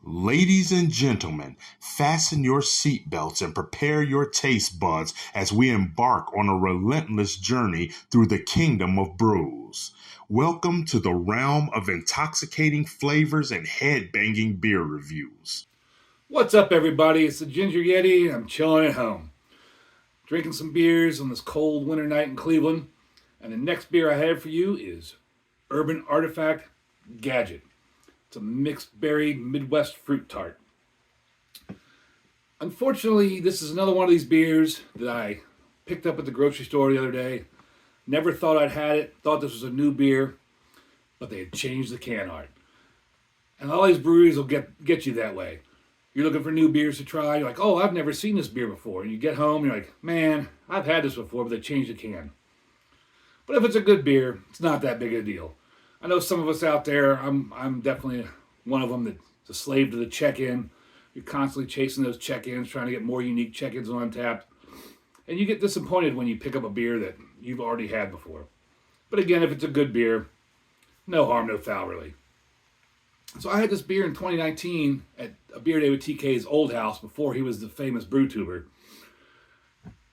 Ladies and gentlemen, fasten your seatbelts and prepare your taste buds as we embark on a relentless journey through the kingdom of brews. Welcome to the realm of intoxicating flavors and head-banging beer reviews. What's up, everybody? It's the Ginger Yeti, and I'm chilling at home. Drinking some beers on this cold winter night in Cleveland. And the next beer I have for you is Urban Artifact Gadget. It's a mixed berry Midwest Fruit Tart. Unfortunately, this is another one of these beers that I picked up at the grocery store the other day. Never thought I'd had it. Thought this was a new beer, but they had changed the can art. And all these breweries will get you that way. You're looking for new beers to try. You're like, oh, I've never seen this beer before. And you get home, you're like, man, I've had this before, but they changed the can. But if it's a good beer, it's not that big a deal. I know some of us out there, I'm definitely one of them that's a slave to the check-in. You're constantly chasing those check-ins, trying to get more unique check-ins on Untappd. And you get disappointed when you pick up a beer that you've already had before. But again, if it's a good beer, no harm, no foul, really. So I had this beer in 2019 at a beer day with TK's old house before he was the famous brew tuber.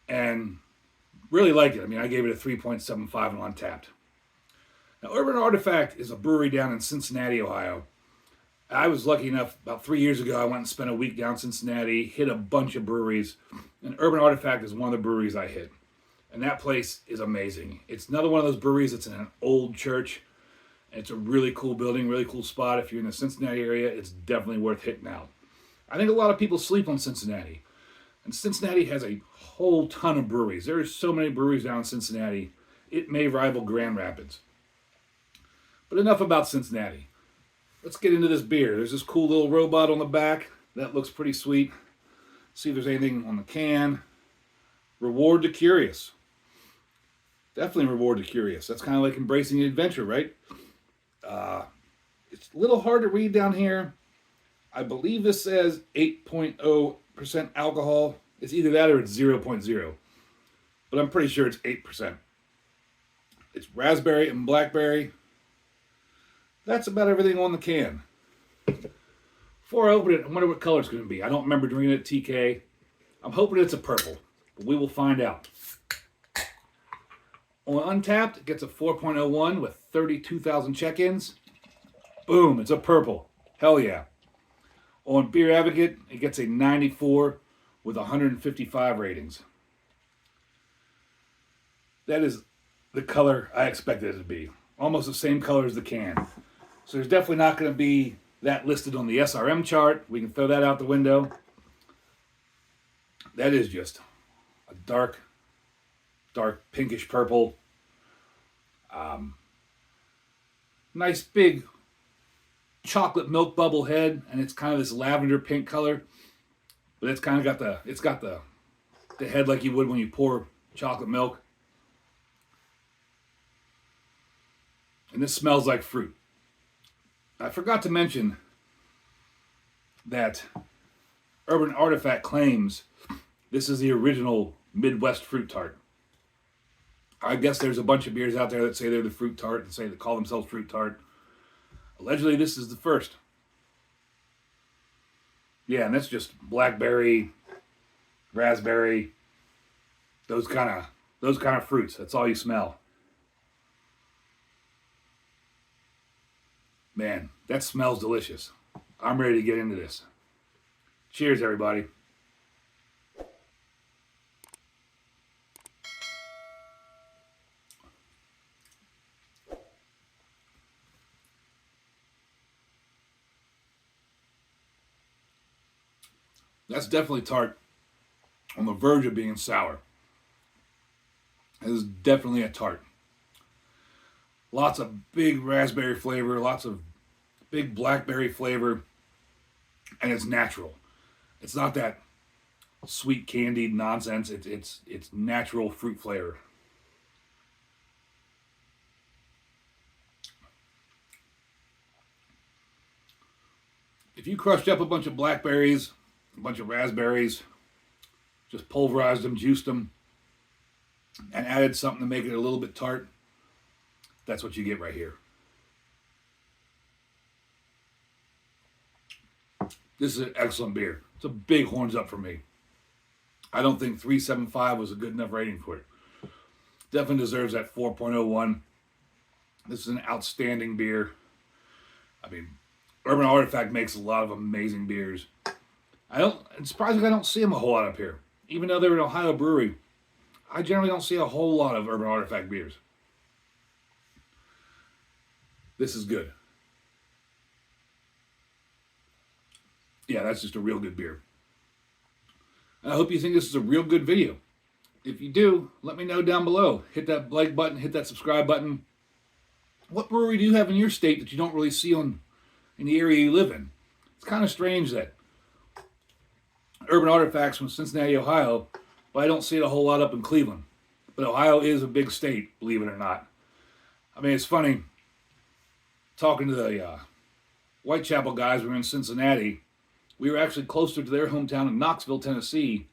And really liked it. I mean, I gave it a 3.75 on Untappd. Now, Urban Artifact is a brewery down in Cincinnati, Ohio. I was lucky enough, about 3 years ago, I went and spent a week down Cincinnati, hit a bunch of breweries, and Urban Artifact is one of the breweries I hit. And that place is amazing. It's another one of those breweries that's in an old church. It's a really cool building, really cool spot. If you're in the Cincinnati area, it's definitely worth hitting out. I think a lot of people sleep on Cincinnati. And Cincinnati has a whole ton of breweries. There are so many breweries down in Cincinnati, it may rival Grand Rapids. But enough about Cincinnati. Let's get into this beer. There's this cool little robot on the back. That looks pretty sweet. See if there's anything on the can. Reward the curious. Definitely reward the curious. That's kind of like embracing the adventure, right? It's a little hard to read down here. I believe this says 8.0% alcohol. It's either that or it's 0.0. But I'm pretty sure it's 8%. It's raspberry and blackberry. That's about everything on the can. Before I open it, I wonder what color it's going to be. I don't remember drinking it at TK. I'm hoping it's a purple, but we will find out. On Untappd, it gets a 4.01 with 32,000 check-ins. Boom, it's a purple. Hell yeah. On Beer Advocate, it gets a 94 with 155 ratings. That is the color I expected it to be. Almost the same color as the can. So there's definitely not going to be that listed on the SRM chart. We can throw that out the window. That is just a dark pinkish purple. Nice big chocolate milk bubble head, and it's kind of this lavender pink color. But it's kind of got the head like you would when you pour chocolate milk. And this smells like fruit. I forgot to mention that Urban Artifact claims this is the original Midwest Fruit Tart. I guess there's a bunch of beers out there that say they're the Fruit Tart and say they call themselves Fruit Tart. Allegedly, this is the first. Yeah, and that's just blackberry, raspberry, those kind of fruits. That's all you smell. Man, that smells delicious. I'm ready to get into this. Cheers, everybody. That's definitely tart. On the verge of being sour. It is definitely a tart. Lots of big raspberry flavor, lots of big blackberry flavor, and it's natural. It's not that sweet candied nonsense. It's natural fruit flavor. If you crushed up a bunch of blackberries, a bunch of raspberries, just pulverized them, juiced them, and added something to make it a little bit tart, that's what you get right here. This is an excellent beer. It's a big horns up for me. I don't think 3.75 was a good enough rating for it. Definitely deserves that 4.01. This is an outstanding beer. I mean, Urban Artifact makes a lot of amazing beers. It's surprising I don't see them a whole lot up here. Even though they're an Ohio brewery, I generally don't see a whole lot of Urban Artifact beers. This is good. Yeah, that's just a real good beer. And I hope you think this is a real good video. If you do, let me know down below. Hit that like button, hit that subscribe button. What brewery do you have in your state that you don't really see in the area you live in? It's kind of strange that Urban Artifacts from Cincinnati, Ohio, but I don't see it a whole lot up in Cleveland. But Ohio is a big state, believe it or not. I mean, it's funny. Talking to the Whitechapel guys, we were in Cincinnati. We were actually closer to their hometown in Knoxville, Tennessee,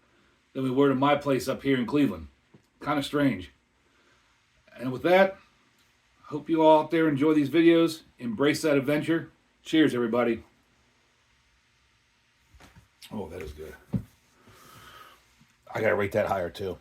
than we were to my place up here in Cleveland. Kind of strange. And with that, hope you all out there enjoy these videos. Embrace that adventure. Cheers, everybody. Oh, that is good. I gotta rate that higher, too.